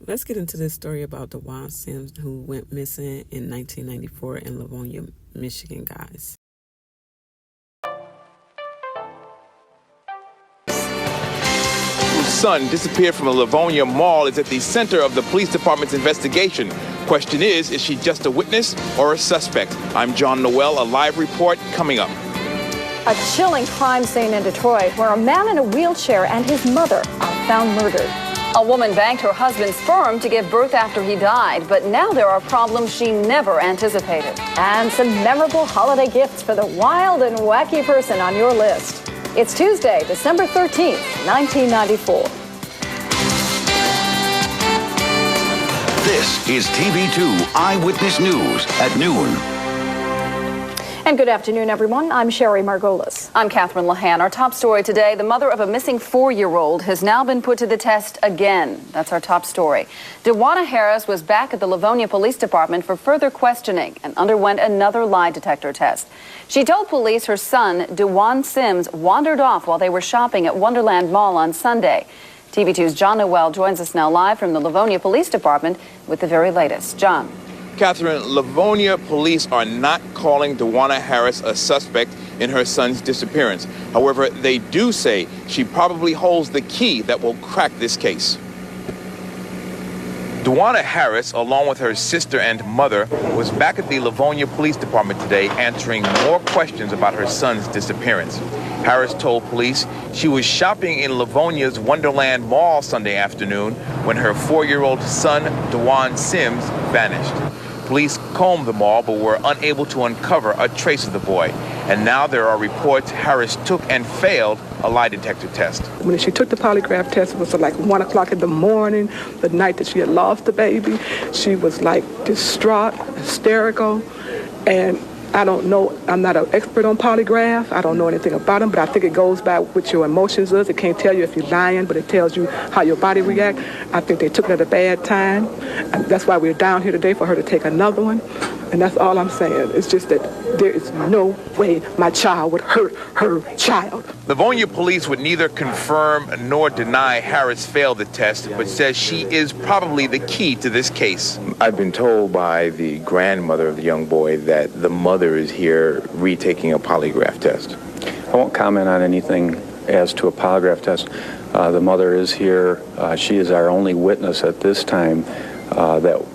Let's get into this story about the WAN Sims who went missing in 1994 in Livonia, Michigan, guys. Whose son disappeared from a Livonia mall is at the center of the police department's investigation. Question is she just a witness or a suspect? I'm John Noel, a live report coming up. A chilling crime scene in Detroit where a man in a wheelchair and his mother are found murdered. A woman banked her husband's sperm to give birth after he died, but now there are problems she never anticipated. And some memorable holiday gifts for the wild and wacky person on your list. It's Tuesday, December 13th, 1994. This is TV2 Eyewitness News at noon. And good afternoon, everyone. I'm Sherry Margolis. I'm Catherine Lahan. Our top story today, the mother of a missing 4-year-old has now been put to the test again. That's our top story. Dewana Harris was back at the Livonia Police Department for further questioning and underwent another lie detector test. She told police her son, DeJuan Sims, wandered off while they were shopping at Wonderland Mall on Sunday. TV2's John Noel joins us now live from the Livonia Police Department with the very latest. John. Catherine, Livonia police are not calling Dewana Harris a suspect in her son's disappearance. However, they do say she probably holds the key that will crack this case. Dewana Harris, along with her sister and mother, was back at the Livonia Police Department today answering more questions about her son's disappearance. Harris told police she was shopping in Livonia's Wonderland Mall Sunday afternoon when her 4-year-old son, DeJuan Sims, vanished. Police combed the mall but were unable to uncover a trace of the boy. And now there are reports Harris took and failed a lie detector test. When she took the polygraph test, it was like 1 o'clock in the morning, the night that she had lost the baby. She was like distraught, hysterical, and I don't know, I'm not an expert on polygraph. I don't know anything about them, but I think it goes by what your emotions is. It can't tell you if you're lying, but it tells you how your body reacts. I think they took it at a bad time. And that's why we're down here today, for her to take another one. And that's all I'm saying. It's just that there is no way my child would hurt her child. Livonia police would neither confirm nor deny Harris failed the test, but says she is probably the key to this case. I've been told by the grandmother of the young boy that the mother is here retaking a polygraph test. I won't comment on anything as to a polygraph test. The mother is here. She is our only witness at this time that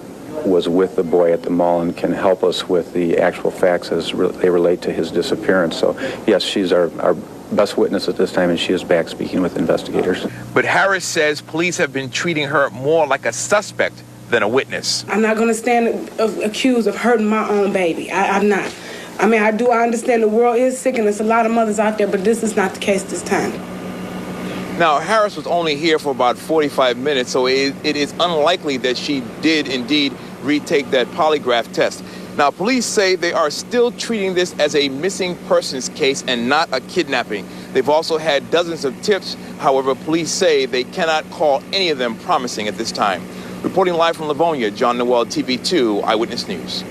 was with the boy at the mall and can help us with the actual facts as they relate to his disappearance. So, yes, she's our best witness at this time, and she is back speaking with investigators. But Harris says police have been treating her more like a suspect than a witness. I'm not going to stand accused of hurting my own baby. I'm not. I mean, I understand the world is sick and there's a lot of mothers out there, but this is not the case this time. Now, Harris was only here for about 45 minutes, so it is unlikely that she did indeed retake that polygraph test. Now, police say they are still treating this as a missing persons case and not a kidnapping. They've also had dozens of tips. However, police say they cannot call any of them promising at this time. Reporting live from Livonia, John Noel, TV2 Eyewitness News.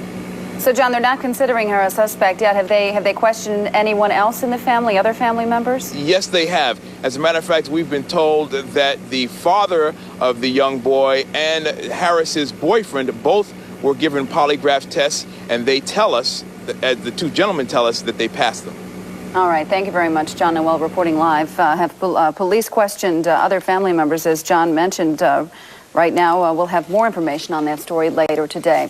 So, John, they're not considering her a suspect yet. Have they questioned anyone else in the family, other family members? Yes, they have. As a matter of fact, we've been told that the father of the young boy and Harris's boyfriend both were given polygraph tests, and they tell us, as the two gentlemen tell us, that they passed them. All right. Thank you very much, John Noel, reporting live. Have police questioned other family members, as John mentioned. Right now, we'll have more information on that story later today.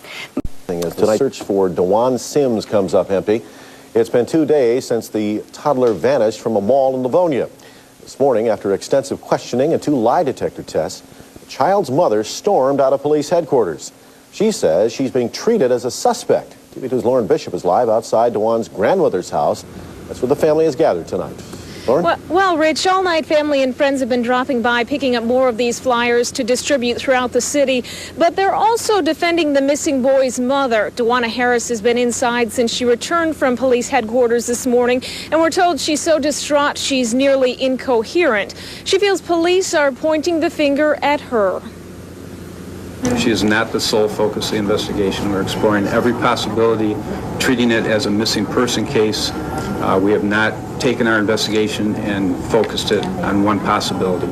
As the search for DeJuan Sims comes up empty. It's been 2 days since the toddler vanished from a mall in Livonia. This morning, after extensive questioning and 2 lie detector tests, the child's mother stormed out of police headquarters. She says she's being treated as a suspect. TV2's Lauren Bishop is live outside DeJuan's grandmother's house. That's where the family is gathered tonight. Well, Rich, all night family and friends have been dropping by, picking up more of these flyers to distribute throughout the city. But they're also defending the missing boy's mother. Dewana Harris has been inside since she returned from police headquarters this morning, and we're told she's so distraught she's nearly incoherent. She feels police are pointing the finger at her. She is not the sole focus of the investigation. We're exploring every possibility, treating it as a missing person case. We have not taken our investigation and focused it on one possibility.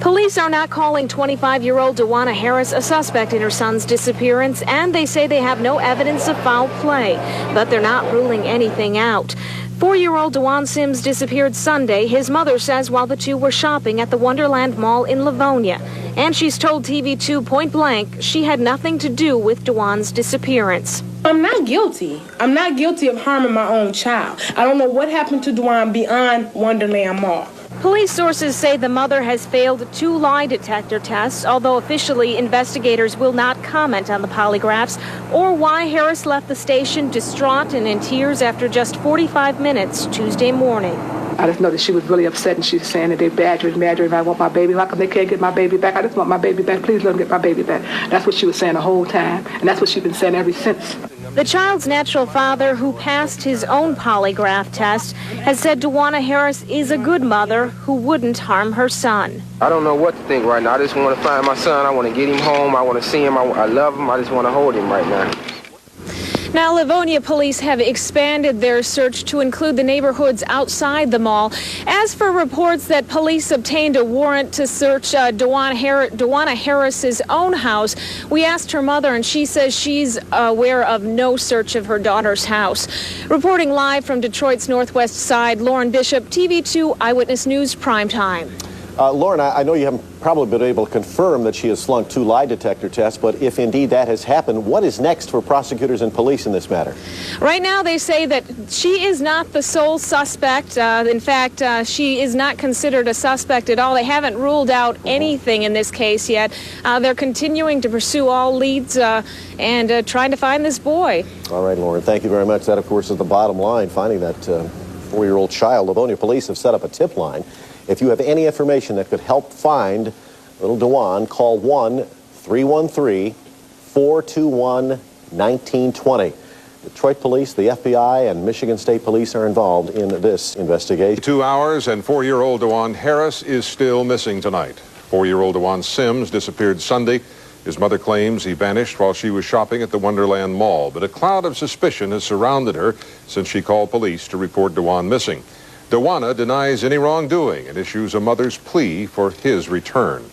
Police are not calling 25-year-old Dewana Harris a suspect in her son's disappearance, and they say they have no evidence of foul play, but they're not ruling anything out. 4-year-old Dewan Sims disappeared Sunday, his mother says, while the two were shopping at the Wonderland Mall in Livonia. And she's told TV2 point blank she had nothing to do with Dewan's disappearance. I'm not guilty. I'm not guilty of harming my own child. I don't know what happened to Dewan beyond Wonderland Mall. Police sources say the mother has failed 2 lie detector tests, although officially investigators will not comment on the polygraphs or why Harris left the station distraught and in tears after just 45 minutes Tuesday morning. I just know that she was really upset, and she's saying that they badgered me. I want my baby. How come they can't get my baby back? I just want my baby back. Please let them get my baby back. That's what she was saying the whole time, and that's what she's been saying ever since. The child's natural father, who passed his own polygraph test, has said Dewana Harris is a good mother who wouldn't harm her son. I don't know what to think right now. I just want to find my son. I want to get him home. I want to see him. I love him. I just want to hold him right now. Now, Livonia police have expanded their search to include the neighborhoods outside the mall. As for reports that police obtained a warrant to search Dewana Harris's own house, we asked her mother, and she says she's aware of no search of her daughter's house. Reporting live from Detroit's northwest side, Lauren Bishop, TV2 Eyewitness News Primetime. Lauren, I know you haven't probably been able to confirm that she has flunked 2 lie detector tests, but if indeed that has happened, what is next for prosecutors and police in this matter? Right now, they say that she is not the sole suspect. In fact, she is not considered a suspect at all. They haven't ruled out anything in this case yet. They're continuing to pursue all leads and trying to find this boy. All right, Lauren, thank you very much. That, of course, is the bottom line, finding that 4-year-old child. Livonia police have set up a tip line. If you have any information that could help find little Dewan, call 1-313-421-1920. Detroit Police, the FBI, and Michigan State Police are involved in this investigation. 2 hours, and 4-year-old Dewan Harris is still missing tonight. 4-year-old Dewan Sims disappeared Sunday. His mother claims he vanished while she was shopping at the Wonderland Mall, but a cloud of suspicion has surrounded her since she called police to report Dewan missing. Dewana denies any wrongdoing and issues a mother's plea for his return.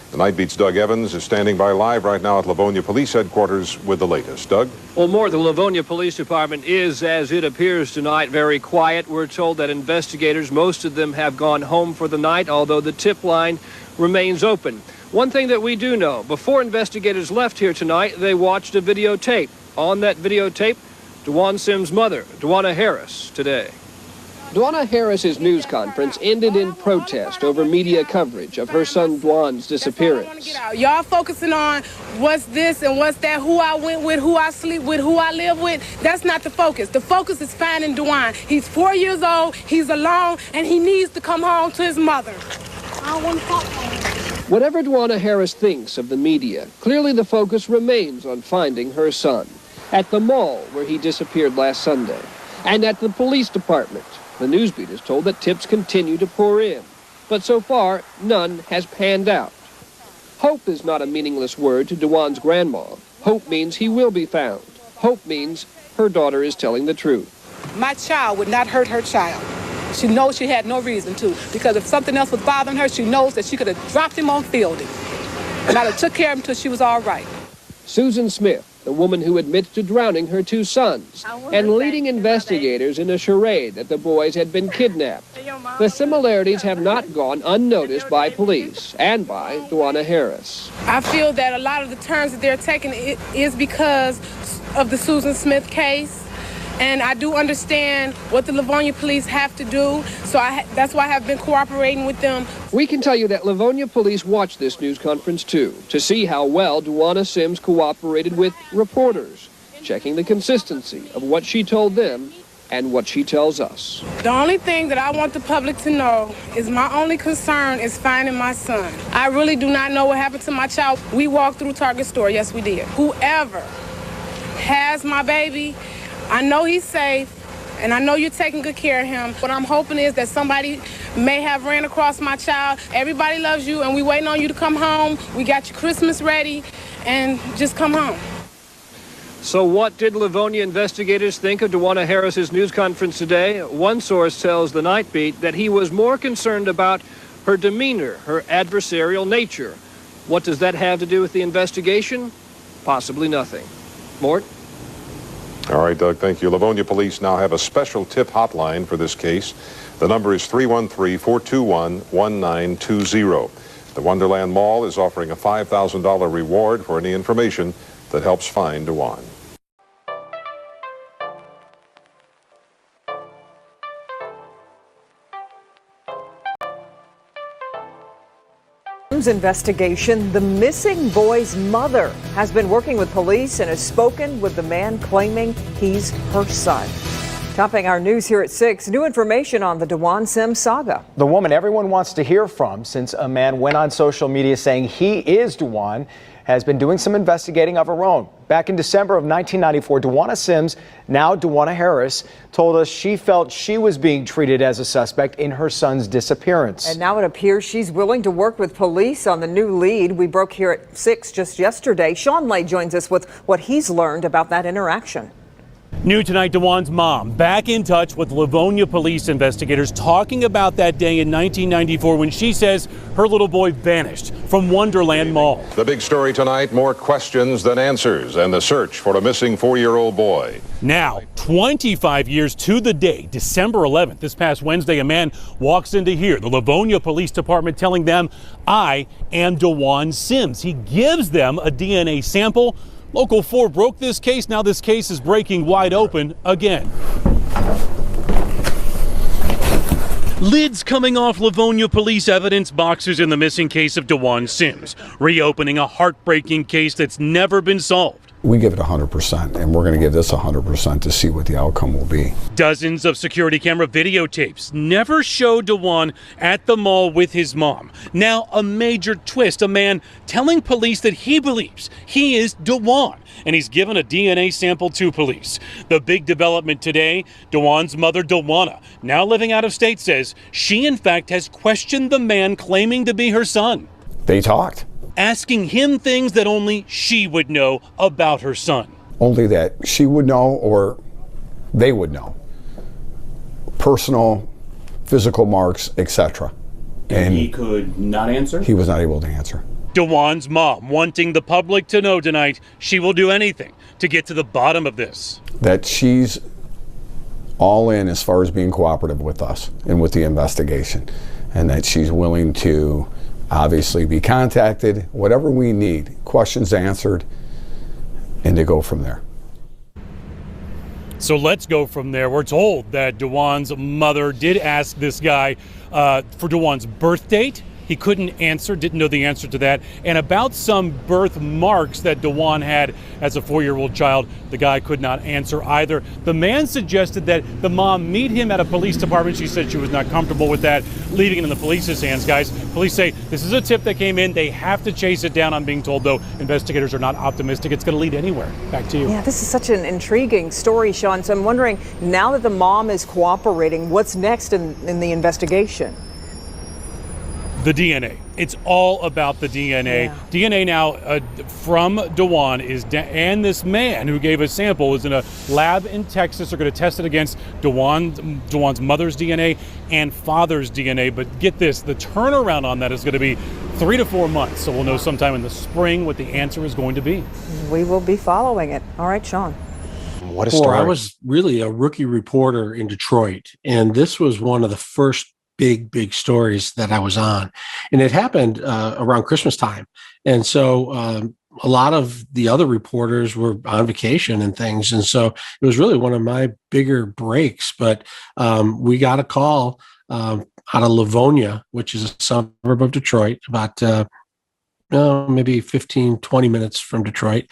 The Night Beat's Doug Evans is standing by live right now at Livonia Police Headquarters with the latest. Doug? Well, the Livonia Police Department is, as it appears tonight, very quiet. We're told that investigators, most of them have gone home for the night, although the tip line remains open. One thing that we do know, before investigators left here tonight, they watched a videotape. On that videotape, Dewan Sims' mother, Dewana Harris, today. Dewana Harris's news conference ended in protest over media coverage of her son Dewan's disappearance. Y'all focusing on what's this and what's that, who I went with, who I sleep with, who I live with. That's not the focus. The focus is finding Dewan. He's 4 years old, he's alone, and he needs to come home to his mother. I don't want to talk to him. Whatever Dewana Harris thinks of the media, clearly the focus remains on finding her son. At the mall where he disappeared last Sunday, and at the police department. The Newsbeat is told that tips continue to pour in, but so far, none has panned out. Hope is not a meaningless word to Dewan's grandma. Hope means he will be found. Hope means her daughter is telling the truth. My child would not hurt her child. She knows she had no reason to, because if something else was bothering her, she knows that she could have dropped him on fielding. And I'd have took care of him until she was all right. Susan Smith, the woman who admits to drowning her 2 sons and leading investigators in a charade that the boys had been kidnapped. The similarities have not gone unnoticed by police and by Dewana Harris. I feel that a lot of the turns that they're taking is because of the Susan Smith case. And I do understand what the Livonia police have to do, so that's why I have been cooperating with them. We can tell you that Livonia police watched this news conference, too, to see how well Dewana Sims cooperated with reporters, checking the consistency of what she told them and what she tells us. The only thing that I want the public to know is my only concern is finding my son. I really do not know what happened to my child. We walked through Target store, yes we did. Whoever has my baby, I know he's safe, and I know you're taking good care of him. What I'm hoping is that somebody may have ran across my child. Everybody loves you, and we're waiting on you to come home. We got your Christmas ready, and just come home. So what did Livonia investigators think of Dewana Harris's news conference today? One source tells the Night Beat that he was more concerned about her demeanor, her adversarial nature. What does that have to do with the investigation? Possibly nothing. Mort? All right, Doug, thank you. Livonia police now have a special tip hotline for this case. The number is 313-421-1920. The Wonderland Mall is offering a $5,000 reward for any information that helps find DeJuan. Investigation. The missing boy's mother has been working with police and has spoken with the man claiming he's her son. Topping our news here at 6, new information on the DeJuan Sims saga. The woman everyone wants to hear from since a man went on social media saying he is DeJuan has been doing some investigating of her own. Back in December of 1994, DeJuana Sims, now DeJuana Harris, told us she felt she was being treated as a suspect in her son's disappearance. And now it appears she's willing to work with police on the new lead. We broke here at 6 just yesterday. Sean Lay joins us with what he's learned about that interaction. New tonight, DeJuan's mom back in touch with Livonia police investigators talking about that day in 1994 when she says her little boy vanished from Wonderland Mall. The big story tonight, more questions than answers, and the search for a missing 4-year-old boy. Now, 25 years to the day, December 11th, this past Wednesday, a man walks into here, the Livonia Police Department, telling them, "I am DeJuan Sims." He gives them a DNA sample. Local 4 broke this case. Now this case is breaking wide open again. Lids coming off Livonia police evidence boxes in the missing case of DeJuan Sims, reopening a heartbreaking case that's never been solved. We give it 100%, and we're going to give this 100% to see what the outcome will be. Dozens of security camera videotapes never showed DeJuan at the mall with his mom. Now a major twist, a man telling police that he believes he is DeJuan, and he's given a DNA sample to police. The big development today, DeJuan's mother, DeJuana, now living out of state, says she in fact has questioned the man claiming to be her son. They talked. Asking him things that only she would know about her son. Only that she would know or they would know. Personal, physical marks, etc. And he could not answer? He was not able to answer. DeJuan's mom wanting the public to know tonight she will do anything to get to the bottom of this. That she's all in as far as being cooperative with us and with the investigation, and that she's willing to obviously be contacted, whatever we need, questions answered, and to go from there. So let's go from there. We're told that DeJuan's mother did ask this guy for DeJuan's birth date. He couldn't answer, didn't know the answer to that. And about some birth marks that DeJuan had as a 4-year-old child, the guy could not answer either. The man suggested that the mom meet him at a police department. She said she was not comfortable with that, leaving it in the police's hands, guys. Police say this is a tip that came in. They have to chase it down. I'm being told, though, investigators are not optimistic it's going to lead anywhere. Back to you. Yeah, this is such an intriguing story, Sean. So I'm wondering, now that the mom is cooperating, what's next in the investigation? The DNA. It's all about the DNA. Yeah. DNA now from DeJuan and this man who gave a sample is in a lab in Texas. They're going to test it against DeJuan's mother's DNA and father's DNA. But get this, the turnaround on that is going to be 3 to 4 months. So we'll know sometime in the spring what the answer is going to be. We will be following it. All right, Sean. What a story. I was really a rookie reporter in Detroit, and this was one of the first big stories that I was on, and it happened around Christmas time. And so a lot of the other reporters were on vacation and things. And so it was really one of my bigger breaks, but we got a call out of Livonia, which is a suburb of Detroit, about maybe 15, 20 minutes from Detroit,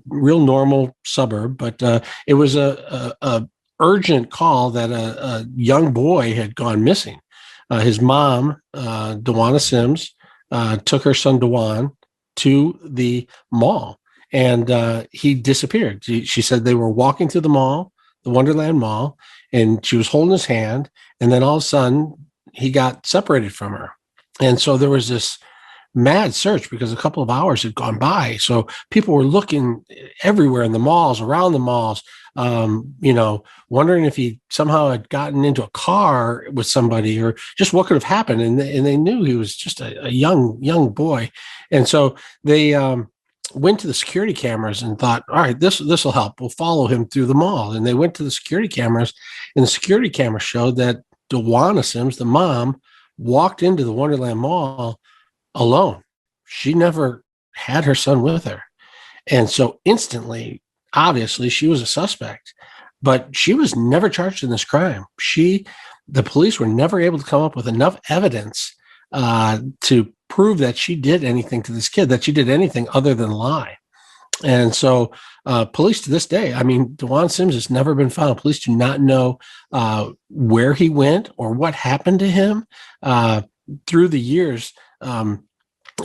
real normal suburb. But it was a urgent call that a young boy had gone missing. His mom, DeJuana Sims, took her son DeJuan to the mall, and he disappeared. She said they were walking through the mall, the Wonderland Mall, and she was holding his hand, and then all of a sudden he got separated from her. And so there was this mad search because a couple of hours had gone by. So people were looking everywhere in the malls, around the malls, wondering if he somehow had gotten into a car with somebody or just what could have happened. And they knew he was just a young boy. And so they went to the security cameras and thought, all right, this will help. We'll follow him through the mall. And they went to the security cameras, and the security camera showed that DeWanna Sims, the mom, walked into the Wonderland Mall alone. She never had her son with her. And so instantly, obviously, she was a suspect, but she was never charged in this crime. The police were never able to come up with enough evidence to prove that she did anything to this kid, that she did anything other than lie. And so police to this day, I mean, DeWan Sims has never been found. Police do not know where he went or what happened to him through the years.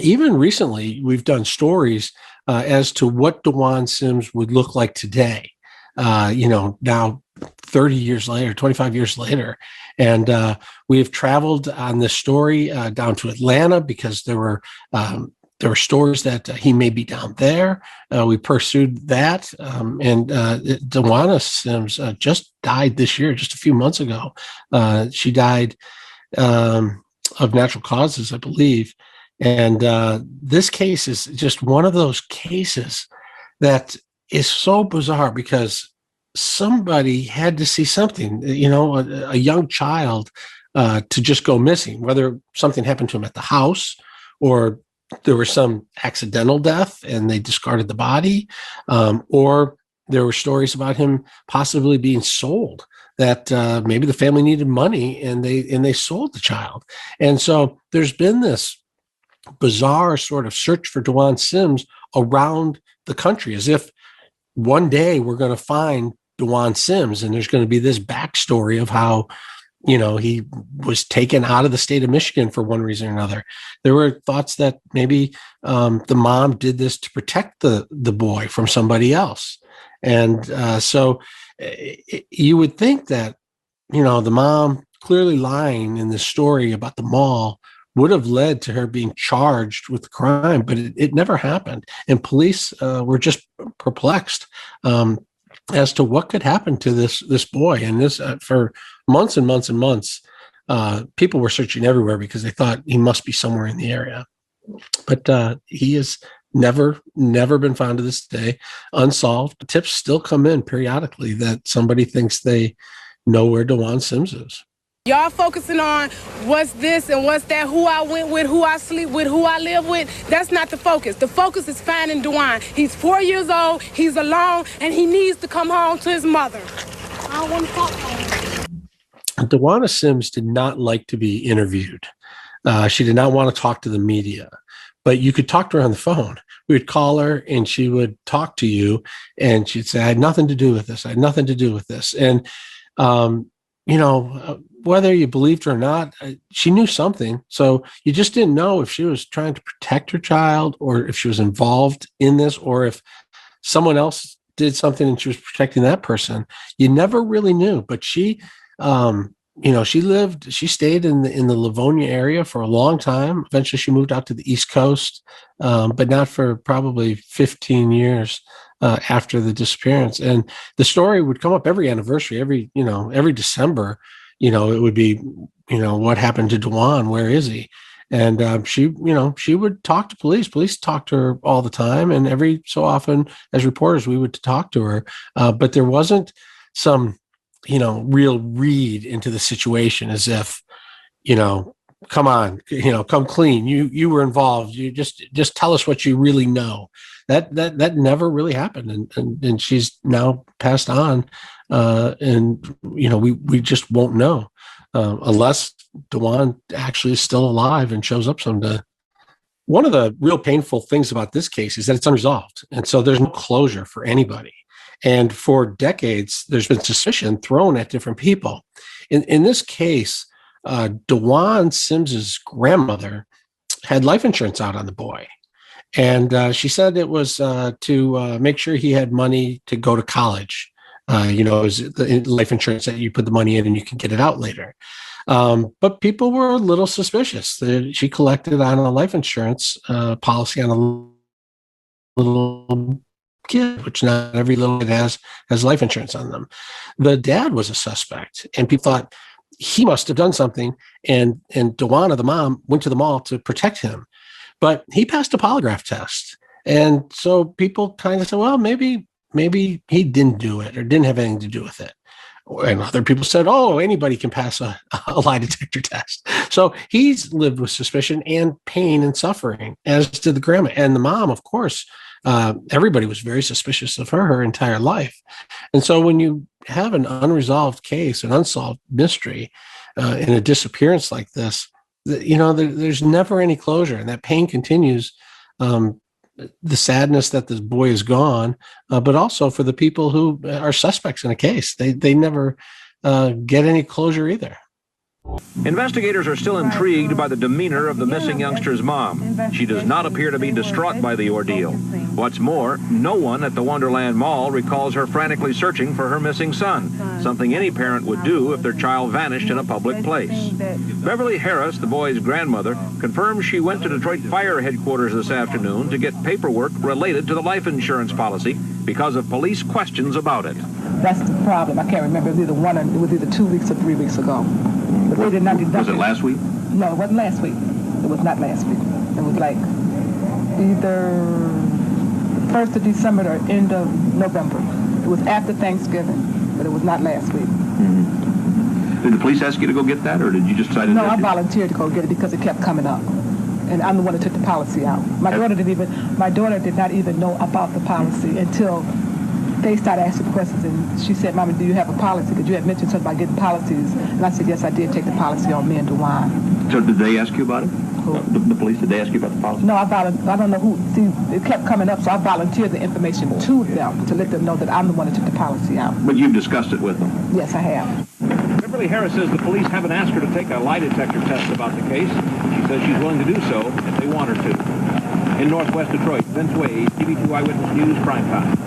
Even recently, we've done stories as to what DeWan Sims would look like today. Now 30 years later, 25 years later. And we have traveled on this story down to Atlanta because there were stories that he may be down there. We pursued that. And DeWanna Sims just died this year, just a few months ago. She died of natural causes, I believe. And this case is just one of those cases that is so bizarre because somebody had to see something, a young child to just go missing, whether something happened to him at the house or there was some accidental death and they discarded the body, or there were stories about him possibly being sold, that maybe the family needed money and they sold the child. And so there's been this bizarre sort of search for DeWan Sims around the country, as if one day we're going to find DeWan Sims and there's going to be this backstory of how, he was taken out of the state of Michigan for one reason or another. There were thoughts that maybe the mom did this to protect the boy from somebody else. And so you would think that, the mom clearly lying in this story about the mall would have led to her being charged with the crime, but it never happened. And police were just perplexed as to what could happen to this boy. And this for months and months and months, people were searching everywhere because they thought he must be somewhere in the area. But he has never been found to this day, unsolved. Tips still come in periodically that somebody thinks they know where DeWan Sims is. Y'all focusing on what's this and what's that, who I went with, who I sleep with, who I live with. That's not the focus. The focus is finding DeWan. He's 4 years old, he's alone, and he needs to come home to his mother. I don't want to talk to him. DeWanna Sims did not like to be interviewed. She did not want to talk to the media, but you could talk to her on the phone. We would call her and she would talk to you and she'd say, I had nothing to do with this. I had nothing to do with this. And, whether you believed her or not, she knew something. So you just didn't know if she was trying to protect her child or if she was involved in this or if someone else did something and she was protecting that person. You never really knew. But she stayed in the Livonia area for a long time. Eventually she moved out to the East Coast, but not for probably 15 years after the disappearance. And the story would come up every anniversary, every December. It would be, what happened to DeWan? Where is he? And she would talk to police. Police talked to her all the time. And every so often, as reporters, we would talk to her. But there wasn't some, real read into the situation as if, come on, come clean. You were involved. You just tell us what you really know. That never really happened. And she's now passed on. And we just won't know unless DeWan actually is still alive and shows up someday. One of the real painful things about this case is that it's unresolved. And so there's no closure for anybody. And for decades, there's been suspicion thrown at different people. In this case, DeWan Sims's grandmother had life insurance out on the boy. And she said it was to make sure he had money to go to college. It was the life insurance that you put the money in and you can get it out later. But people were a little suspicious. She collected on a life insurance policy on a little kid, which not every little kid has life insurance on them. The dad was a suspect, and people thought he must have done something. And Dewana, the mom, went to the mall to protect him, but he passed a polygraph test, and so people kind of said, well, maybe he didn't do it or didn't have anything to do with it. And other people said, oh, anybody can pass a lie detector test. So he's lived with suspicion and pain and suffering, as did the grandma. And the mom, of course, everybody was very suspicious of her entire life. And so when you have an unresolved case, an unsolved mystery in a disappearance like this, there's never any closure, and that pain continues. The sadness that this boy is gone, but also for the people who are suspects in a case. They never get any closure either. Investigators are still intrigued by the demeanor of the missing youngster's mom. She does not appear to be distraught by the ordeal. What's more, no one at the Wonderland Mall recalls her frantically searching for her missing son, something any parent would do if their child vanished in a public place. Beverly Harris, the boy's grandmother, confirms she went to Detroit Fire Headquarters this afternoon to get paperwork related to the life insurance policy because of police questions about it. That's the problem. I can't remember. It was either 2 weeks or 3 weeks ago. But they did not deduct Was it last week? No, it wasn't last week. It was not last week. It was like either 1st of December or end of November. It was after Thanksgiving, but it was not last week. Mm-hmm. Did the police ask you to go get that, or did you just decide to? No, I volunteered to go get it because it kept coming up. And I'm the one that took the policy out. My daughter did not even know about the policy until they started asking questions, and she said, Mama, do you have a policy? Because you had mentioned something about getting policies. And I said, yes, I did take the policy on me and DeWan. So did they ask you about it? Who? The police, did they ask you about the policy? No, I don't know who. See, it kept coming up, so I volunteered the information to them to let them know that I'm the one that took the policy out. But you've discussed it with them? Yes, I have. Beverly Harris says the police haven't asked her to take a lie detector test about the case. She says she's willing to do so if they want her to. In Northwest Detroit, Vince Wade, TV2 Eyewitness News, primetime.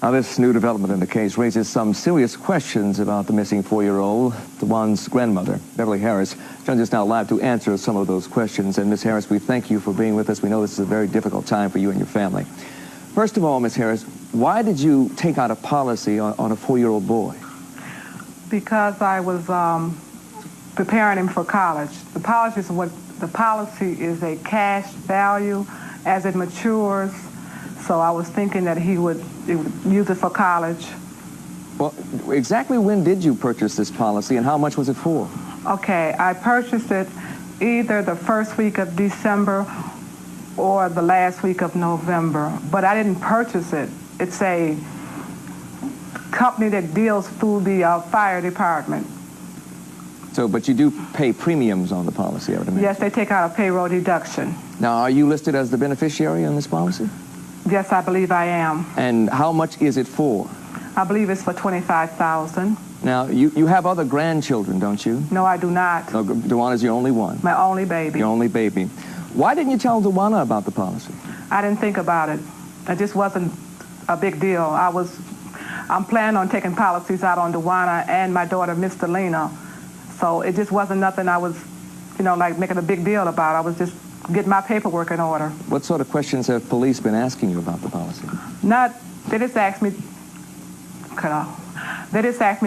Now, this new development in the case raises some serious questions about the missing 4-year-old, DeWan's grandmother. Beverly Harris joins us now live to answer some of those questions. And Ms. Harris, we thank you for being with us. We know this is a very difficult time for you and your family. First of all, Ms. Harris, why did you take out a policy on a 4-year-old boy? Because I was preparing him for college. The policy is a cash value as it matures. So I was thinking that he would use it for college. Well, exactly when did you purchase this policy, and how much was it for? Okay, I purchased it either the first week of December or the last week of November, but I didn't purchase it. It's a company that deals through the fire department. So, but you do pay premiums on the policy, I would imagine? Yes, they take out a payroll deduction. Now, are you listed as the beneficiary on this policy? Yes, I believe I am. And how much is it for? I believe it's for $25,000. Now, you have other grandchildren, don't you? No, I do not. No, DeWan is your only one? My only baby. Your only baby. Why didn't you tell DeWan about the policy? I didn't think about it. It just wasn't a big deal. I'm planning on taking policies out on DeWan and my daughter, Miss Delina. So it just wasn't nothing I was, like making a big deal about. I was just getting my paperwork in order. What sort of questions have police been asking you about the policy? They just asked me,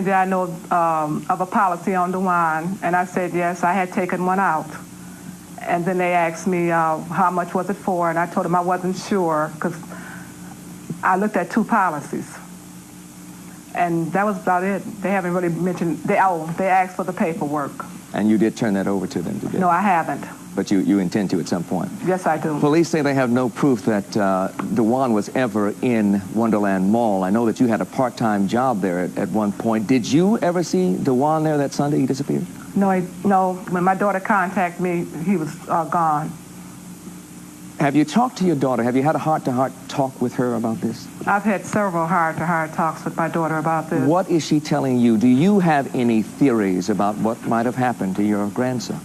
did I know of a policy on DeWan? And I said, yes, I had taken one out. And then they asked me how much was it for, and I told them I wasn't sure because I looked at 2 policies. And that was about it. They haven't really mentioned, they asked for the paperwork. And you did turn that over to them today? No, I haven't. But you intend to at some point? Yes, I do. Police say they have no proof that DeWan was ever in Wonderland Mall. I know that you had a part-time job there at one point. Did you ever see DeWan there that Sunday he disappeared? No. When my daughter contacted me, he was gone. Have you talked to your daughter? Have you had a heart-to-heart talk with her about this? I've had several heart-to-heart talks with my daughter about this. What is she telling you? Do you have any theories about what might have happened to your grandson?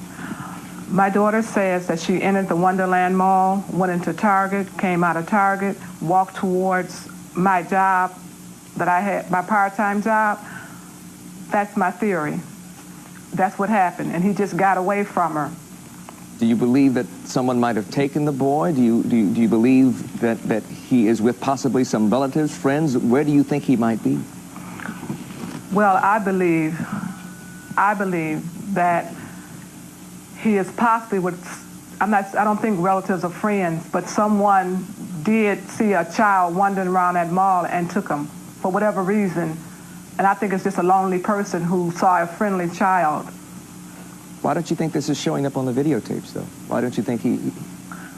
My daughter says that she entered the Wonderland Mall, went into Target, came out of Target, walked towards my job that I had, my part-time job. That's my theory. That's what happened, and he just got away from her. Do you believe that someone might have taken the boy? Do you believe that he is with possibly some relatives, friends? Where do you think he might be? Well, I believe that he is possibly with, I don't think relatives or friends, but someone did see a child wandering around that mall and took him for whatever reason. And I think it's just a lonely person who saw a friendly child. Why don't you think this is showing up on the videotapes, though? Why don't you think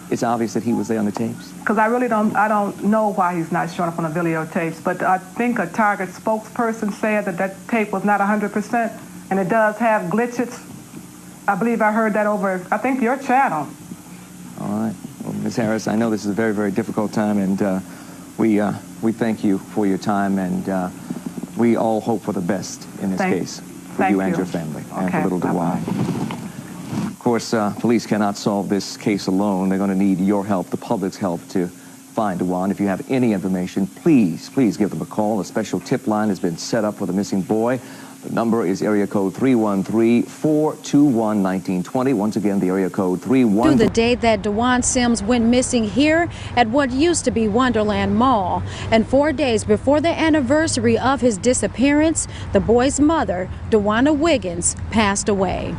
it's obvious that he was there on the tapes? Because I don't know why he's not showing up on the videotapes, but I think a Target spokesperson said that tape was not 100%, and it does have glitches. I believe I heard that over, I think, your channel. All right. Well, Ms. Harris, I know this is a very, very difficult time, and we thank you for your time, and we all hope for the best in this case for you and your family and for little Dewan. Of course, police cannot solve this case alone. They're going to need your help, the public's help, to find Dewan. If you have any information, please give them a call. A special tip line has been set up for the missing boy. The number is area code 313-421-1920. Once again, the area code 313. Through the day that Dewan Sims went missing here at what used to be Wonderland Mall. And 4 days before the anniversary of his disappearance, the boy's mother, Dewana Wiggins, passed away.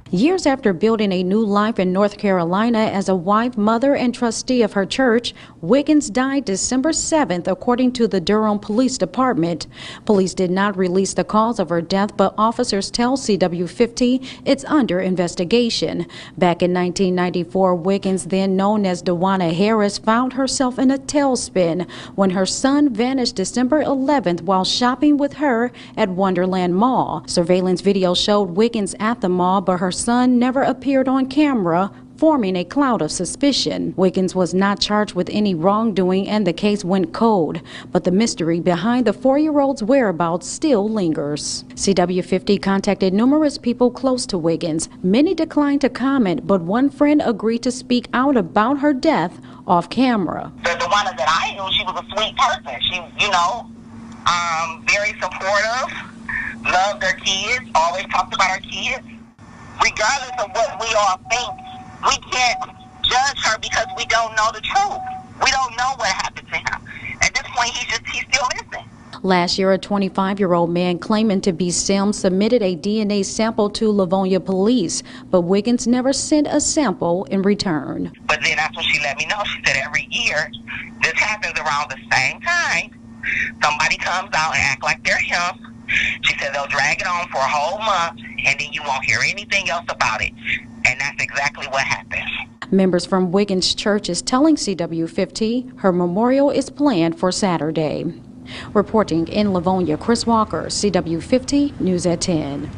Years after building a new life in North Carolina as a wife, mother, and trustee of her church, Wiggins died December 7th, according to the Durham Police Department. Police did not release the cause of her death, but officers tell CW50 it's under investigation. Back in 1994, Wiggins, then known as Dewana Harris, found herself in a tailspin when her son vanished December 11th while shopping with her at Wonderland Mall. Surveillance video showed Wiggins at the mall, but her son never appeared on camera, forming a cloud of suspicion. Wiggins was not charged with any wrongdoing and the case went cold, but the mystery behind the 4-year-old's whereabouts still lingers. CW50 contacted numerous people close to Wiggins. Many declined to comment, but one friend agreed to speak out about her death off camera. The one that I knew, she was a sweet person. She, very supportive, loved her kids, always talked about her kids. Regardless of what we all think, we can't judge her because we don't know the truth. We don't know what happened to him. At this point, he's still missing. Last year, a 25-year-old man claiming to be Sims submitted a DNA sample to Livonia police, but Wiggins never sent a sample in return. But then that's when she let me know. She said every year, this happens around the same time. Somebody comes out and act like they're him. She said they'll drag it on for a whole month, and then you won't hear anything else about it. And that's exactly what happened. Members from Wiggins Church is telling CW50 her memorial is planned for Saturday. Reporting in Livonia, Chris Walker, CW50 News at 10.